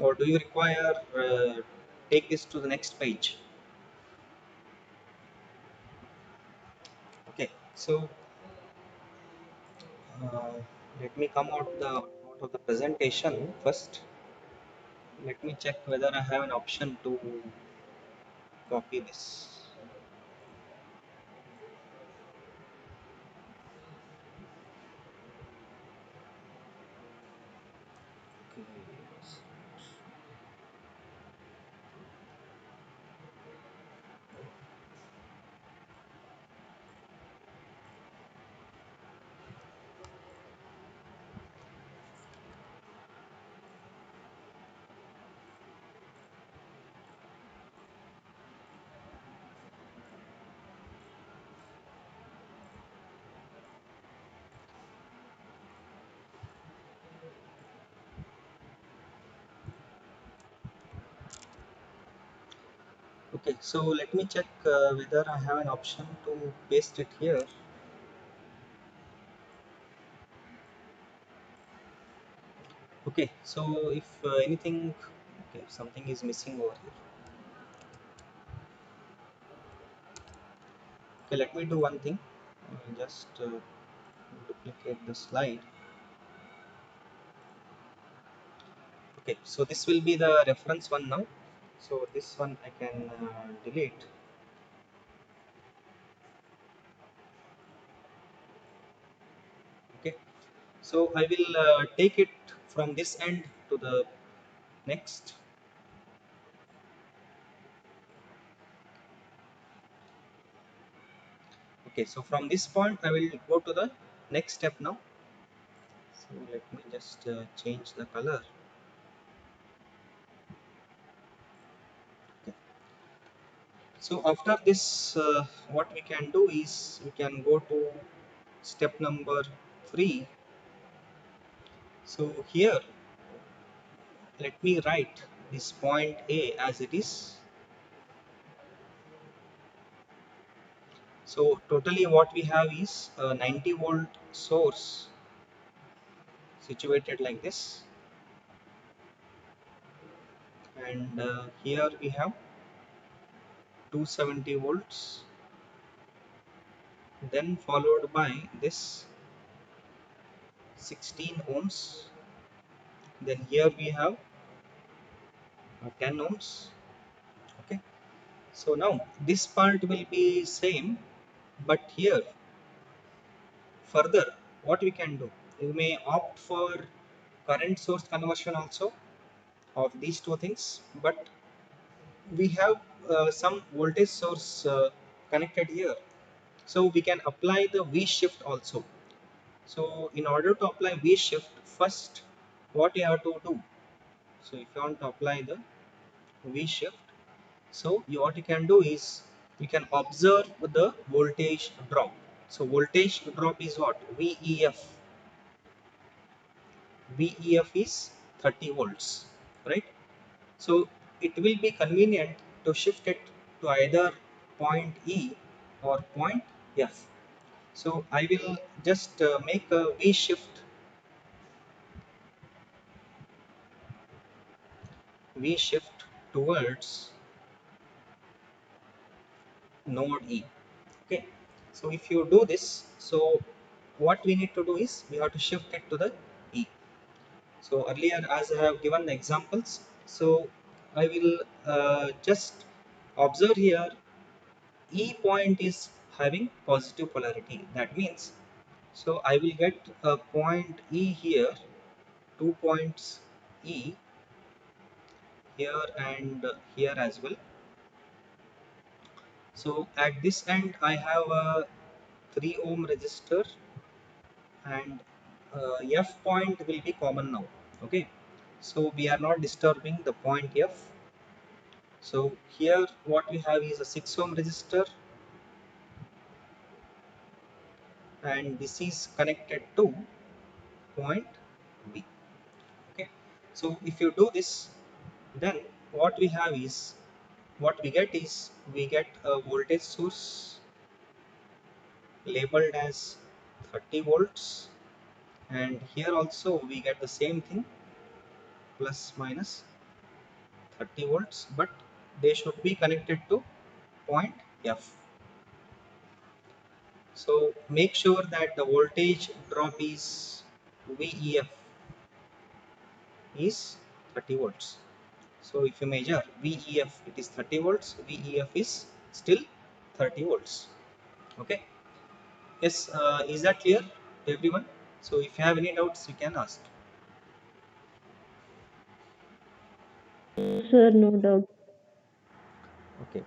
or do you require take this to the next page? Okay, so uh, let me come out of the presentation first. Let me check whether I have an option to copy this. Okay, so let me check whether I have an option to paste it here. Okay, so if anything, okay, something is missing over here. Okay, let me do one thing. Just duplicate the slide. Okay, so this will be the reference one now. So this one I can delete. Okay, so I will take it from this end to the next. Okay, so from this point I will go to the next step now. So let me just change the color. Okay. So after this, what we can do is we can go to step number 3. So here, let me write this point A as it is. So totally what we have is a 90-volt source situated like this, and here we have 270 volts, then followed by this 16 ohms, then here we have 10 ohms. Okay, so now this part will be same, but here further what we can do, you may opt for current source conversion also of these two things, but we have some voltage source connected here, so we can apply the V shift also. So in order to apply V shift, first what you have to do, so if you want to apply the V shift, so what you can do is you can observe the voltage drop. So voltage drop is what? VEF. VEF is 30 volts, right? So it will be convenient to shift it to either point E or point F. So I will just make a V shift towards node E. Okay. So if you do this, so what we need to do is we have to shift it to the E. So earlier, as I have given the examples, so I will just observe here E point is having positive polarity. That means, so I will get a point E here, 2 points E here and here as well. So at this end I have a 3 ohm resistor, and F point will be common now. Okay, so we are not disturbing the point F. So here what we have is a 6 ohm resistor, and this is connected to point B. Okay, so if you do this, then what we have is, what we get is, we get a voltage source labeled as 30 volts, and here also we get the same thing, plus minus 30 volts, but they should be connected to point F. So make sure that the voltage drop is VEF is 30 volts. So if you measure VEF, it is 30 volts, VEF is still 30 volts. Okay. Yes, is that clear to everyone? So if you have any doubts, you can ask. Sir, no doubt. Okay.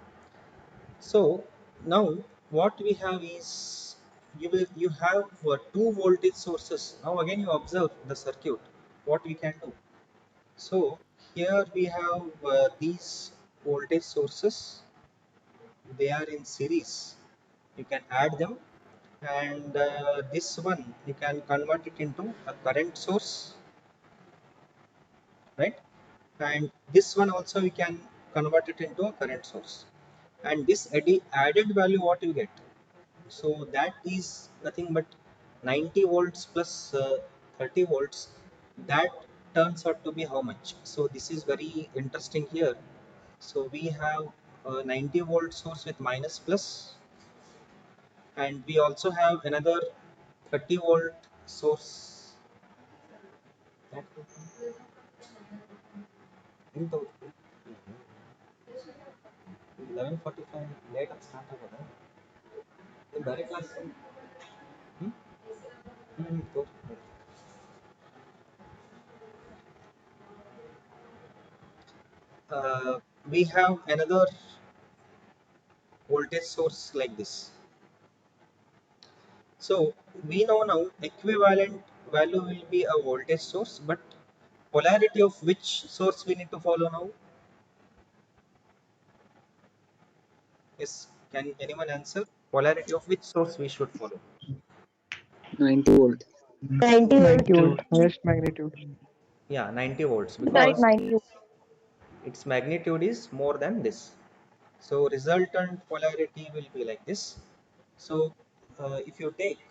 So now what we have is, you have two voltage sources. Now again you observe the circuit. What we can do. So here we have these voltage sources. They are in series. You can add them, and this one you can convert it into a current source, right? And this one also we can convert it into a current source. And this added value what you get, so that is nothing but 90 volts plus 30 volts. That turns out to be how much? So this is very interesting here. So we have a 90 volt source with minus plus, and we also have another 30 volt source. into 11:45 late start ಆಗೋದಾ ಬೇರೆ class we have another voltage source like this. So we know now equivalent value will be a voltage source, but polarity of which source we need to follow now? Yes, can anyone answer? Polarity of which source we should follow? 90 volt. 90 volt, highest magnitude. Yeah, 90 volts Correct, because 90. its magnitude is more than this. So resultant polarity will be like this. So if you take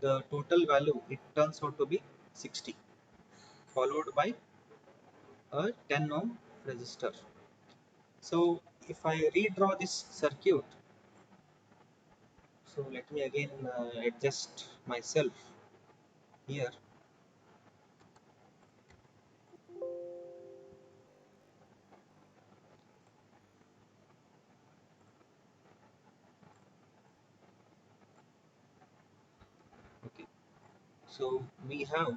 the total value, it turns out to be 60, followed by a 10 ohm resistor. So if I redraw this circuit, so let me again adjust myself here. Okay, so we have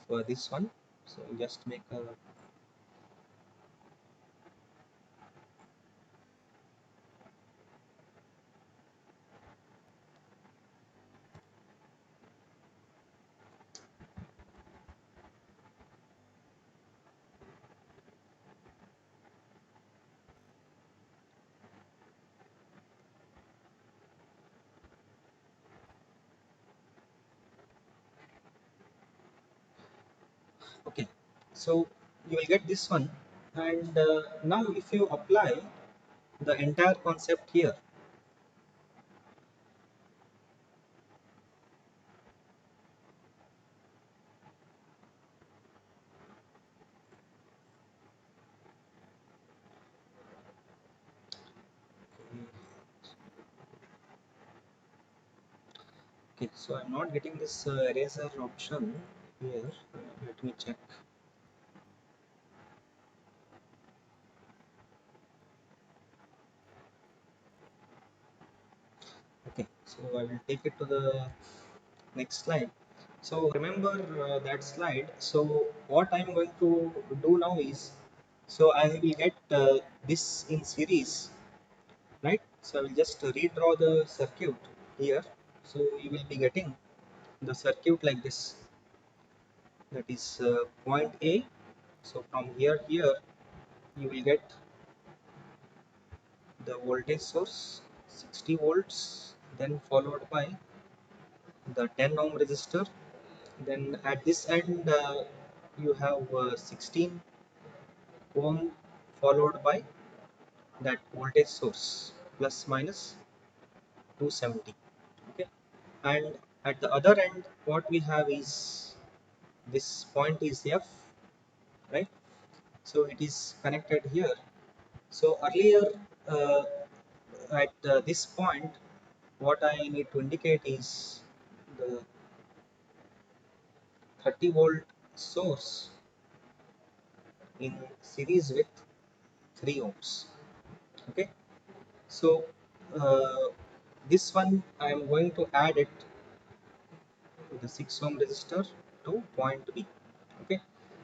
for this one, so just make a okay. So you will get this one, and now if you apply the entire concept here, okay, so I'm not getting this eraser option here. Let me check. Okay, so I will take it to the next slide. So remember that slide. So what I'm going to do now is, so I will get this in series, right? So I will just redraw the circuit here. So you will be getting the circuit like this. That is point A. So from here you will get the voltage source 60 volts, then followed by the 10 ohm resistor. Then at this end you have 16 ohm followed by that voltage source plus minus 270. Okay, and at the other end what we have is this point is F, right? So it is connected here. So earlier uh, at this point what I need to indicate is the 30 volt source in series with 3 ohms. Okay, so uh, this one I am going to add it to the 6 ohm resistor to point B. Okay,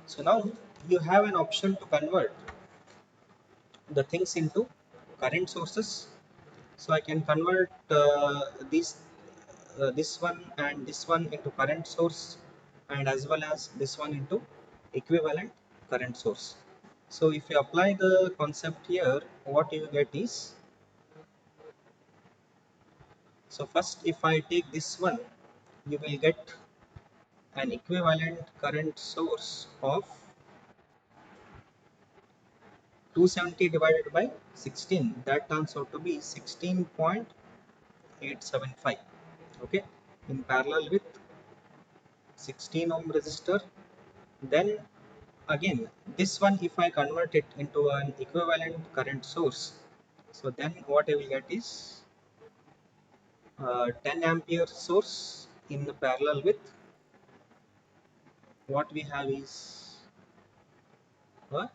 so now you have an option to convert the things into current sources. So I can convert this one and this one into current source, and as well as this one into equivalent current source. So if you apply the concept here, what you get is, so first if I take this one, you will get an equivalent current source of 270 divided by 16, that turns out to be 16.875. Okay, in parallel with 16 ohm resistor. Then again this one if I convert it into an equivalent current source, so then what I will get is 10 ampere source in parallel with what we have is a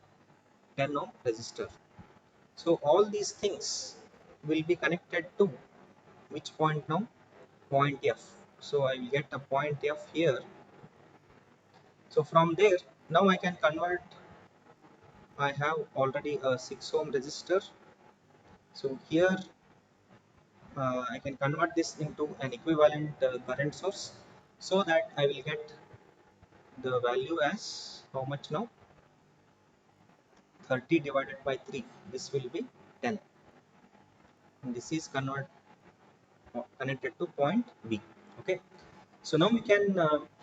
10 ohm resistor. So all these things will be connected to which point now? Point F. So I will get a point F here. So from there, now I can convert. I have already a 6 ohm resistor. So here I can convert this into an equivalent current source, so that I will get the value as how much now? 30 divided by 3. This will be 10. And this is connected to point B. Okay. So now we can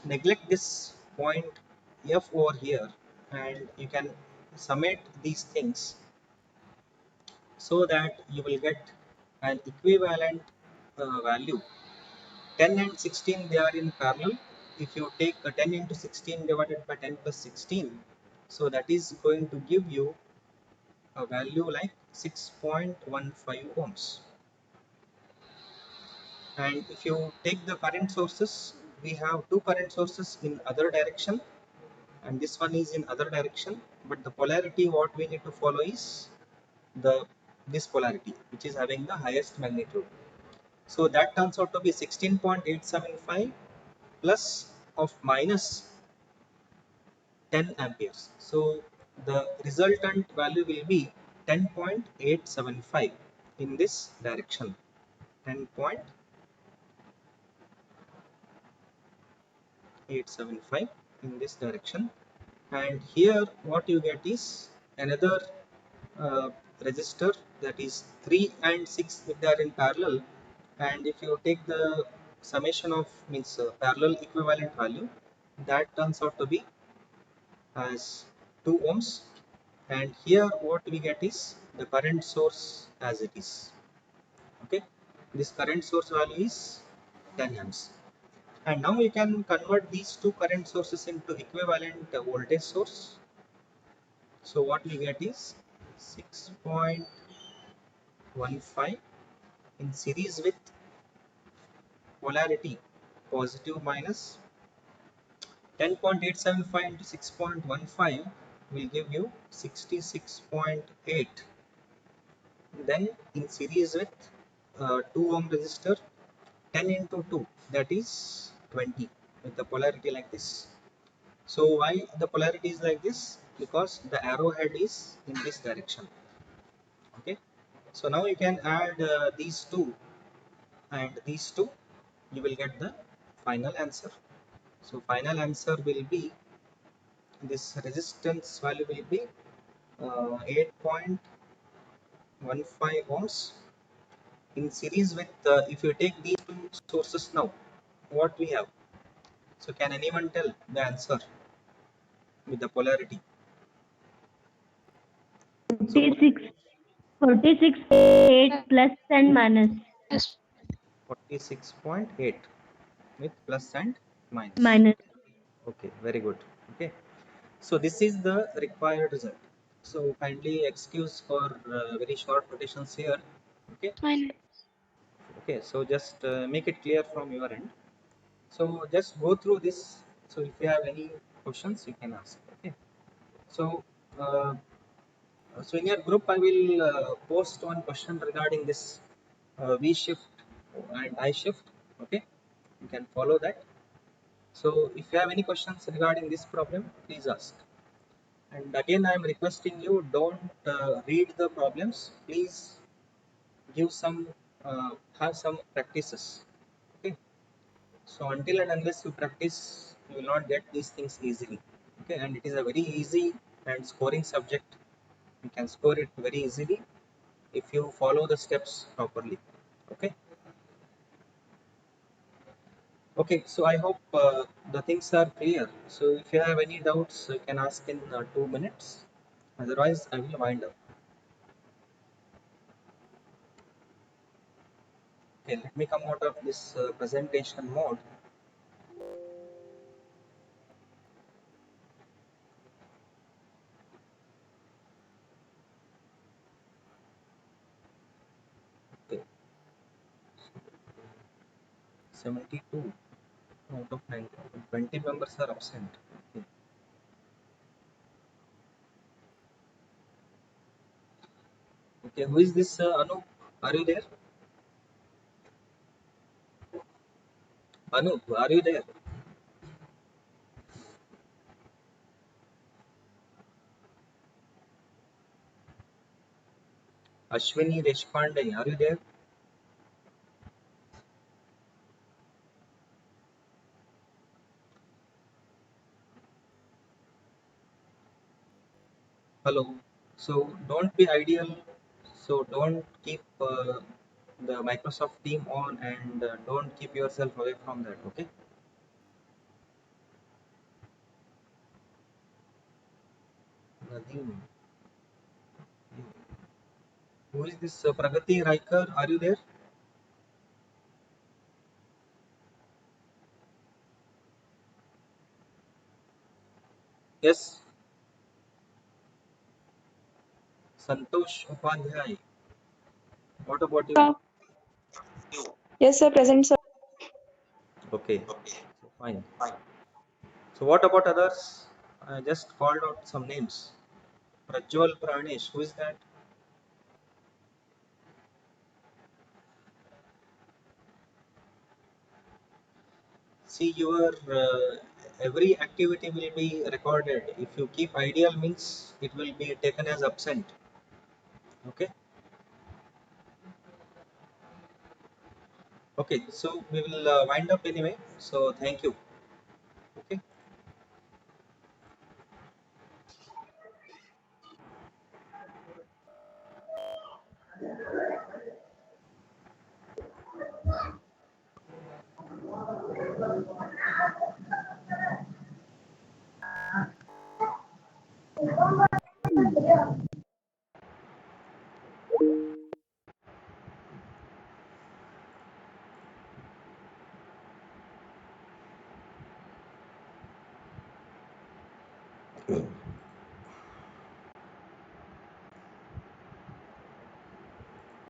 neglect this point F over here, and you can summate these things so that you will get an equivalent value. 10 and 16, they are in parallel. If you take 10 into 16 divided by 10 plus 16, so that is going to give you a value like 6.15 ohms. And if you take the current sources, we have two current sources in other direction, and this one is in other direction, but the polarity what we need to follow is this polarity, which is having the highest magnitude. So that turns out to be 16.875 plus of minus 10 amperes. So the resultant value will be 10.875 in this direction. 10.875 in this direction. And here what you get is another uh, resistor, that is 3 and 6 if they are in parallel, and if you take the summation of means parallel equivalent value, that turns out to be as 2 ohms, and here what we get is the current source as it is. Okay, this current source value is 10 amps, and now we can convert these two current sources into equivalent voltage source. So what we get is 6.15 in series with polarity positive minus 10.875 into 6.15 will give you 66.8. Then in series with 2 ohm resistor, 10 into 2, that is 20, with the polarity like this. So why the polarity is like this? Because the arrowhead is in this direction. Okay, so now you can add these two and these two, you will get the final answer. So final answer will be, this resistance value will be 8.15 ohms in series with if you take these two sources now, what we have? So can anyone tell the answer with the polarity? So 46, 46, 8 plus and minus. 46.8 with plus and minus. Minus. Okay, very good. Okay, so this is the required result. So kindly excuse for very short notations here. Okay. Okay, so just make it clear from your end. So just go through this. So if you have any questions, you can ask. Okay. So uh, so in your group, I will post one question regarding this V shift and I shift. Okay, you can follow that. So if you have any questions regarding this problem, please ask. And again, I am requesting you, don't read the problems. Please give some have some practices. Okay. So until and unless you practice, you will not get these things easily. Okay, and it is a very easy and scoring subject. You can score it very easily if you follow the steps properly. Okay. Okay, so I hope the things are clear. So if you have any doubts, you can ask in 2 minutes. Otherwise, I will wind up. Okay, let me come out of this presentation mode. Okay, 72 out of 90. 20 members are absent. Okay. Okay, who is this Anup? Are you there? Anup, are you there? Ashwini Deshpande, are you there? Hello. So don't be ideal. So don't keep the Microsoft team on, and don't keep yourself away from that. Okay. Nadeem. Who is this Pragati Raikar? Are you there? Yes. Santosh Upadhyay. What about you? Yes, sir, present, sir. Okay. So fine. So what about others? I just called out some names. Prajwal Pranesh. Who is that? See, your every activity will be recorded. If you keep ideal means it will be taken as absent. Okay. Okay. So we will wind up anyway. So thank you. Okay.